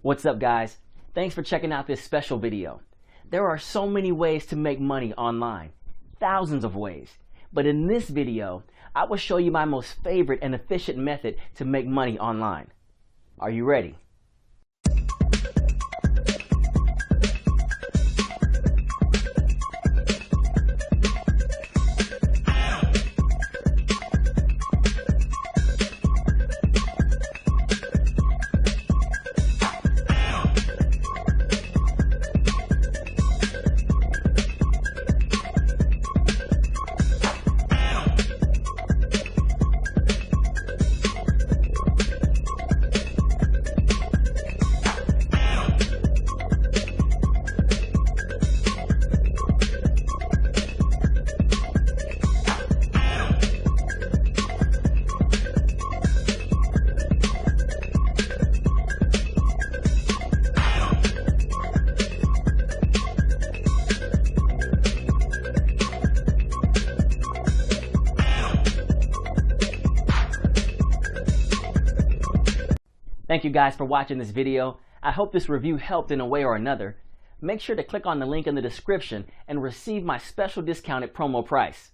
What's up, guys? Thanks for checking out this special video. There are so many ways to make money online, thousands of ways. But in this video, I will show you my most favorite and efficient method to make money online. Are you ready? Thank you guys for watching this video. I hope this review helped in a way or another. Make sure to click on the link in the description and receive my special discounted promo price.